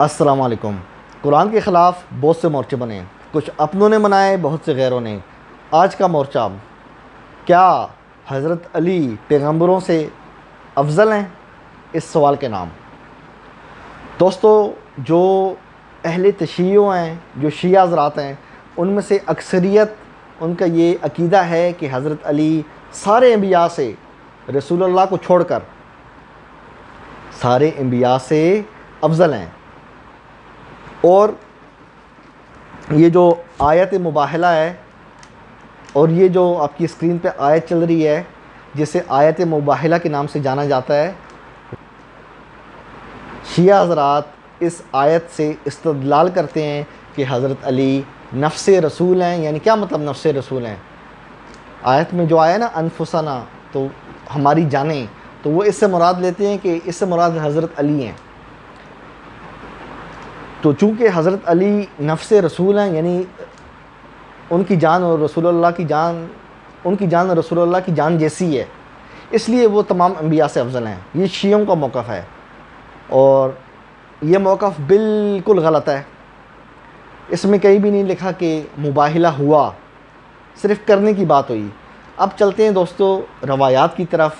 السلام علیکم۔ قرآن کے خلاف بہت سے مورچے بنے، کچھ اپنوں نے منائے، بہت سے غیروں نے۔ آج کا مورچہ، کیا حضرت علی پیغمبروں سے افضل ہیں؟ اس سوال کے نام دوستو، جو اہل تشیع ہیں، جو شیعہ حضرات ہیں، ان میں سے اکثریت ان کا یہ عقیدہ ہے کہ حضرت علی سارے انبیاء سے، رسول اللہ کو چھوڑ کر سارے انبیاء سے افضل ہیں۔ اور یہ جو آیت مباہلہ ہے، اور یہ جو آپ کی اسکرین پہ آیت چل رہی ہے، جسے آیت مباہلہ کے نام سے جانا جاتا ہے، شیعہ حضرات اس آیت سے استدلال کرتے ہیں کہ حضرت علی نفس رسول ہیں۔ یعنی کیا مطلب نفس رسول ہیں؟ آیت میں جو آیا نا انفسنا، تو ہماری جانیں، تو وہ اس سے مراد لیتے ہیں کہ اس سے مراد حضرت علی ہیں۔ تو چونکہ حضرت علی نفس رسول ہیں، یعنی ان کی جان اور رسول اللہ کی جان، ان کی جان اور رسول اللہ کی جان جیسی ہے، اس لیے وہ تمام انبیاء سے افضل ہیں۔ یہ شیعوں کا موقف ہے، اور یہ موقف بالکل غلط ہے۔ اس میں کہیں بھی نہیں لکھا کہ مباہلہ ہوا، صرف کرنے کی بات ہوئی۔ اب چلتے ہیں دوستو روایات کی طرف،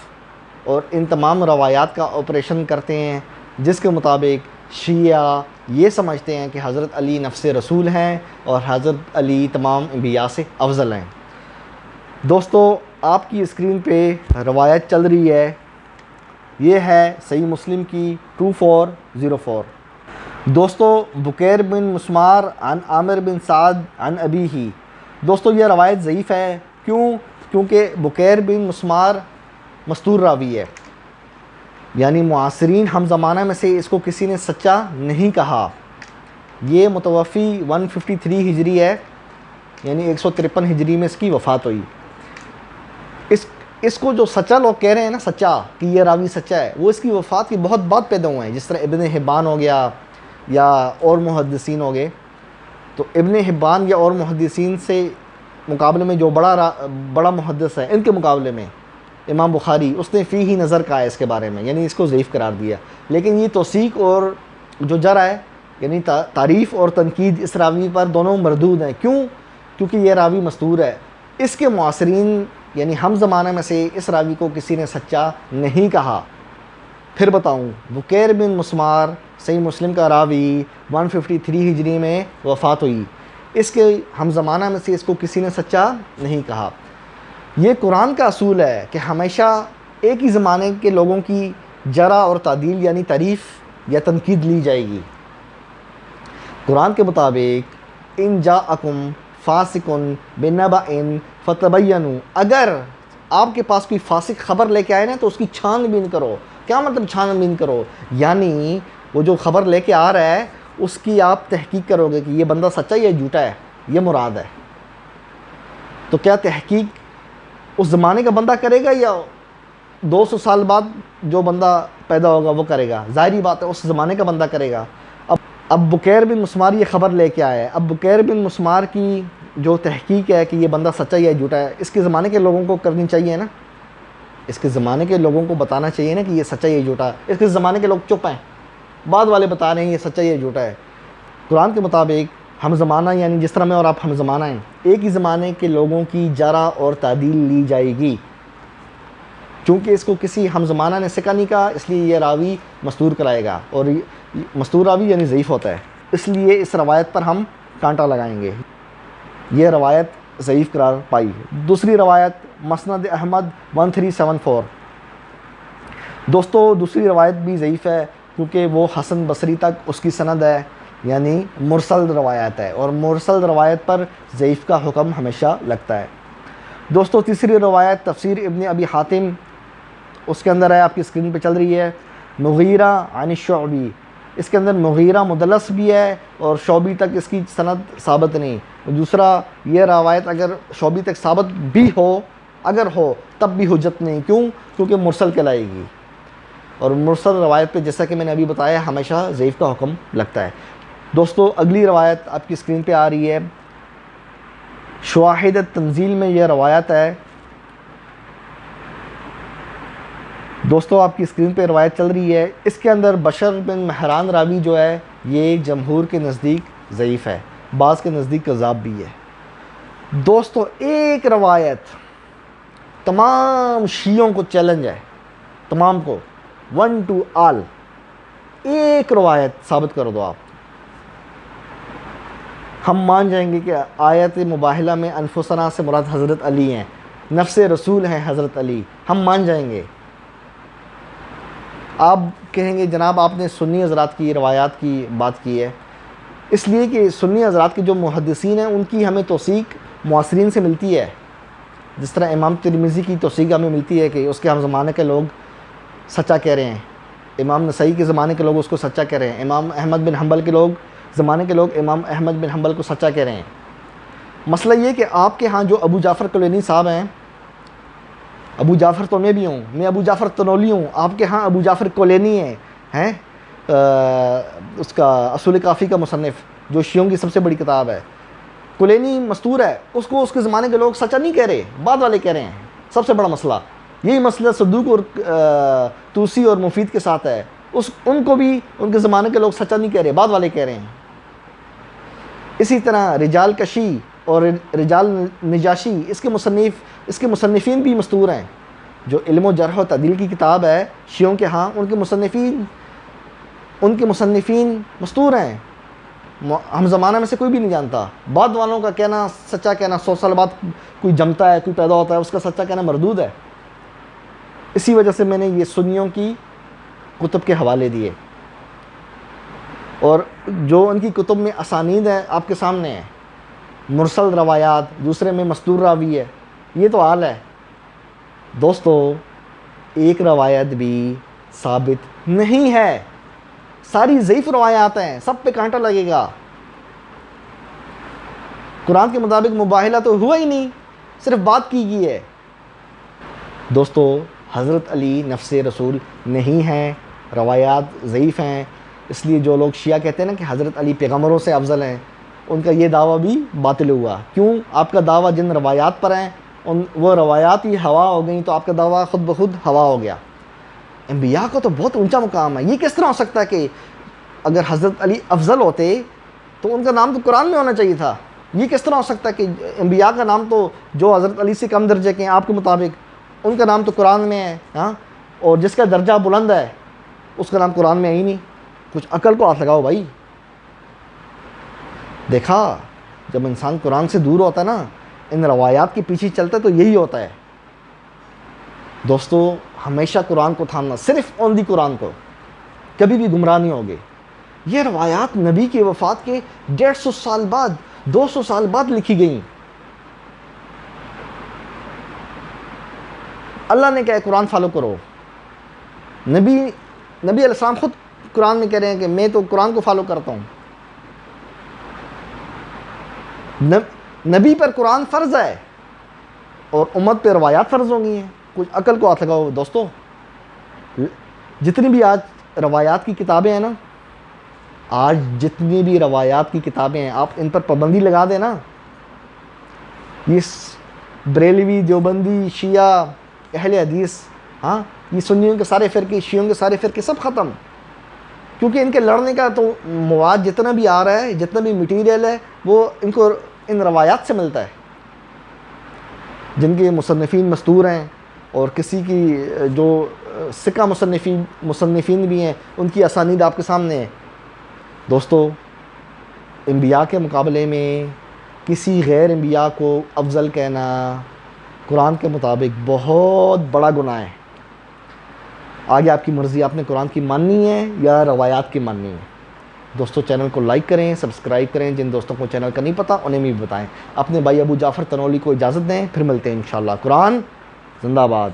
اور ان تمام روایات کا آپریشن کرتے ہیں، جس کے مطابق شیعہ یہ سمجھتے ہیں کہ حضرت علی نفس رسول ہیں اور حضرت علی تمام انبیاء سے افضل ہیں۔ دوستو، آپ کی اسکرین پہ روایت چل رہی ہے، یہ ہے صحیح مسلم کی 2404۔ دوستو، بکیر بن مسمار عن عامر بن سعد عن ابیہ۔ دوستو، یہ روایت ضعیف ہے۔ کیونکہ بکیر بن مسمار مستور راوی ہے، یعنی معاصرین ہم زمانہ میں سے اس کو کسی نے سچا نہیں کہا۔ یہ متوفی 153 ہجری ہے، یعنی 153 ہجری میں اس کی وفات ہوئی۔ اس کو جو سچا لوگ کہہ رہے ہیں نا، سچا کہ یہ راوی سچا ہے، وہ اس کی وفات کی بہت بعد پیدا ہوئے ہیں، جس طرح ابن حبان ہو گیا یا اور محدثین ہو گئے۔ تو ابن حبان یا اور محدثین سے مقابلے میں جو بڑا محدث ہے، ان کے مقابلے میں امام بخاری، اس نے فی ہی نظر کہا ہے اس کے بارے میں، یعنی اس کو ضعیف قرار دیا۔ لیکن یہ توثیق اور جو جرح ہے، یعنی تعریف اور تنقید اس راوی پر دونوں مردود ہیں۔ کیونکہ یہ راوی مستور ہے۔ اس کے معاصرین یعنی ہم زمانہ میں سے اس راوی کو کسی نے سچا نہیں کہا۔ پھر بتاؤں، بکیر بن مسمار صحیح مسلم کا راوی 153 ہجری میں وفات ہوئی، اس کے ہم زمانہ میں سے اس کو کسی نے سچا نہیں کہا۔ یہ قرآن کا اصول ہے کہ ہمیشہ ایک ہی زمانے کے لوگوں کی جرح اور تعدیل یعنی تعریف یا تنقید لی جائے گی۔ قرآن کے مطابق ان جاءکم فاسق بنبأ فتبینوا، اگر آپ کے پاس کوئی فاسق خبر لے کے آئے نا تو اس کی چھان بین کرو۔ کیا مطلب چھان بین کرو؟ یعنی وہ جو خبر لے کے آ رہا ہے اس کی آپ تحقیق کرو گے کہ یہ بندہ سچا یا جھوٹا ہے، یہ مراد ہے۔ تو کیا تحقیق اس زمانے کا بندہ کرے گا یا 200 سال بعد جو بندہ پیدا ہوگا وہ کرے گا؟ ظاہری بات ہے اس زمانے کا بندہ کرے گا۔ اب بکیر بن مسمار یہ خبر لے کے آیا ہے، اب بکیر بن مسمار کی جو تحقیق ہے کہ یہ بندہ سچا یا جھوٹا ہے، اس کے زمانے کے لوگوں کو کرنی چاہیے نا، اس کے زمانے کے لوگوں کو بتانا چاہیے نا کہ یہ سچا یا جھوٹا ہے۔ اس کے زمانے کے لوگ چپ ہیں، بعد والے بتا رہے ہیں یہ سچا یا جھوٹا ہے۔ قرآن کے مطابق ہم زمانہ، یعنی جس طرح میں اور آپ ہم زمانہ ہیں، ایک ہی زمانے کے لوگوں کی جرح اور تعدیل لی جائے گی۔ چونکہ اس کو کسی ہم زمانہ نے سکا نہیں کہا، اس لیے یہ راوی مستور کرائے گا، اور مستور راوی یعنی ضعیف ہوتا ہے، اس لیے اس روایت پر ہم کانٹا لگائیں گے۔ یہ روایت ضعیف قرار پائی۔ دوسری روایت مسند احمد 1374۔ دوستو، دوسری روایت بھی ضعیف ہے، کیونکہ وہ حسن بصری تک اس کی سند ہے، یعنی مرسل روایت ہے، اور مرسل روایت پر ضعیف کا حکم ہمیشہ لگتا ہے۔ دوستو، تیسری روایت تفسیر ابن ابی حاتم، اس کے اندر ہے، آپ کی اسکرین پہ چل رہی ہے، مغیرہ عن الشعبی۔ اس کے اندر مغیرہ مدلس بھی ہے اور شعبی تک اس کی سند ثابت نہیں۔ دوسرا، یہ روایت اگر شعبی تک ثابت بھی ہو، اگر ہو تب بھی حجت نہیں۔ کیونکہ مرسل کہلائے گی، اور مرسل روایت پہ جیسا کہ میں نے ابھی بتایا ہمیشہ ضعیف کا حکم لگتا ہے۔ دوستو، اگلی روایت آپ کی اسکرین پہ آ رہی ہے، شواہد التنزیل میں یہ روایت ہے۔ دوستو، آپ کی اسکرین پہ روایت چل رہی ہے، اس کے اندر بشر بن مہران راوی جو ہے یہ جمہور کے نزدیک ضعیف ہے، بعض کے نزدیک کذاب بھی ہے۔ دوستو ایک روایت تمام شیعوں کو چیلنج ہے، تمام کو، 1 to all، ایک روایت ثابت کر دو آپ، ہم مان جائیں گے کہ آیت مباہلہ میں انفسنا سے مراد حضرت علی ہیں، نفس رسول ہیں حضرت علی، ہم مان جائیں گے۔ آپ کہیں گے جناب آپ نے سنی حضرات کی روایات کی بات کی ہے، اس لیے کہ سنی حضرات کے جو محدثین ہیں ان کی ہمیں توثیق معاصرین سے ملتی ہے، جس طرح امام ترمذی کی توثیق ہمیں ملتی ہے کہ اس کے ہم زمانے کے لوگ سچا کہہ رہے ہیں، امام نسائی کے زمانے کے لوگ اس کو سچا کہہ رہے ہیں، امام احمد بن حنبل کے زمانے کے لوگ امام احمد بن حنبل کو سچا کہہ رہے ہیں۔ مسئلہ یہ کہ آپ کے ہاں جو ابو جعفر کلینی صاحب ہیں، ابو جعفر تو میں بھی ہوں، میں ابو جعفر تنولی ہوں، آپ کے ہاں ابو جعفر کلینی ہیں اس کا اصول کافی کا مصنف جو شیعوں کی سب سے بڑی کتاب ہے، کلینی مستور ہے، اس کو اس کے زمانے کے لوگ سچا نہیں کہہ رہے، بعد والے کہہ رہے ہیں۔ سب سے بڑا مسئلہ یہی مسئلہ صدوق اور توسی اور مفید کے ساتھ ہے، ان کو بھی ان کے زمانے کے لوگ سچا نہیں کہہ رہے، بعد والے کہہ رہے ہیں۔ اسی طرح رجال کشی اور رجال نجاشی اس کے مصنفین بھی مستور ہیں، جو علم و جرح و تعدیل کی کتاب ہے شیعوں کے ہاں، ان کے مصنفین مستور ہیں، ہم زمانہ میں سے کوئی بھی نہیں جانتا۔ بعد والوں کا کہنا سچا کہنا، 100 سال بعد کوئی جمتا ہے، کوئی پیدا ہوتا ہے، اس کا سچا کہنا مردود ہے۔ اسی وجہ سے میں نے یہ سنیوں کی کتب کے حوالے دیے، اور جو ان کی کتب میں اسانید ہیں آپ کے سامنے ہیں، مرسل روایات، دوسرے میں مستور راوی ہے، یہ تو حال ہے۔ دوستو ایک روایت بھی ثابت نہیں ہے، ساری ضعیف روایات ہیں، سب پہ کانٹا لگے گا۔ قرآن کے مطابق مباہلہ تو ہوا ہی نہیں، صرف بات کی گئی ہے۔ دوستو حضرت علی نفس رسول نہیں ہیں، روایات ضعیف ہیں، اس لیے جو لوگ شیعہ کہتے ہیں نا کہ حضرت علی پیغمبروں سے افضل ہیں، ان کا یہ دعویٰ بھی باطل ہوا۔ کیوں؟ آپ کا دعویٰ جن روایات پر ہیں وہ روایات ہی ہوا ہو گئیں، تو آپ کا دعویٰ خود بخود ہوا ہو گیا۔ انبیاء کا تو بہت اونچا مقام ہے، یہ کس طرح ہو سکتا ہے کہ اگر حضرت علی افضل ہوتے تو ان کا نام تو قرآن میں ہونا چاہیے تھا؟ یہ کس طرح ہو سکتا ہے کہ انبیاء کا نام تو جو حضرت علی سے کم درجے کے ہیں آپ کے مطابق، ان کا نام تو قرآن میں ہے، ہاں، اور جس کا درجہ بلند ہے اس کا نام قرآن میں ہے ہی نہیں؟ کچھ عقل کو ہاتھ لگاؤ بھائی۔ دیکھا جب انسان قرآن سے دور ہوتا ہے نا، ان روایات کے پیچھے چلتا ہے تو یہی ہوتا ہے۔ دوستو ہمیشہ قرآن کو تھامنا، صرف اون دی قرآن کو، کبھی بھی گمراہ نہیں ہوگے۔ یہ روایات نبی کی وفات کے 150 سال بعد، 200 سال بعد لکھی گئیں۔ اللہ نے کہا ہے قرآن فالو کرو، نبی علیہ السلام خود قرآن میں کہہ رہے ہیں کہ میں تو قرآن کو فالو کرتا ہوں۔ نبی پر قرآن فرض ہے اور امت پہ روایات فرض ہو گئی ہیں۔ کچھ عقل کو ہاتھ لگاؤ دوستو۔ جتنی بھی آج روایات کی کتابیں ہیں نا، آج جتنی بھی روایات کی کتابیں ہیں، آپ ان پر پابندی لگا دیں نا، یہ بریلوی، دیوبندی، شیعہ، اہل حدیث، ہاں، یہ سنیوں کے سارے فرقے، شیعوں کے سارے فرقے سب ختم، کیونکہ ان کے لڑنے کا تو مواد جتنا بھی آ رہا ہے، جتنا بھی مٹیریل ہے، وہ ان کو ان روایات سے ملتا ہے، جن کے مصنفین مستور ہیں، اور کسی کی جو ثقہ مصنفین بھی ہیں ان کی اسانید آپ کے سامنے ہے۔ دوستو انبیاء کے مقابلے میں کسی غیر انبیاء کو افضل کہنا قرآن کے مطابق بہت بڑا گناہ ہے۔ آگے آپ کی مرضی، آپ نے قرآن کی ماننی ہے یا روایات کی ماننی ہے۔ دوستو چینل کو لائک کریں، سبسکرائب کریں، جن دوستوں کو چینل کا نہیں پتہ انہیں بھی بتائیں۔ اپنے بھائی ابو جعفر تنولی کو اجازت دیں، پھر ملتے ہیں انشاءاللہ۔ قرآن زندہ باد۔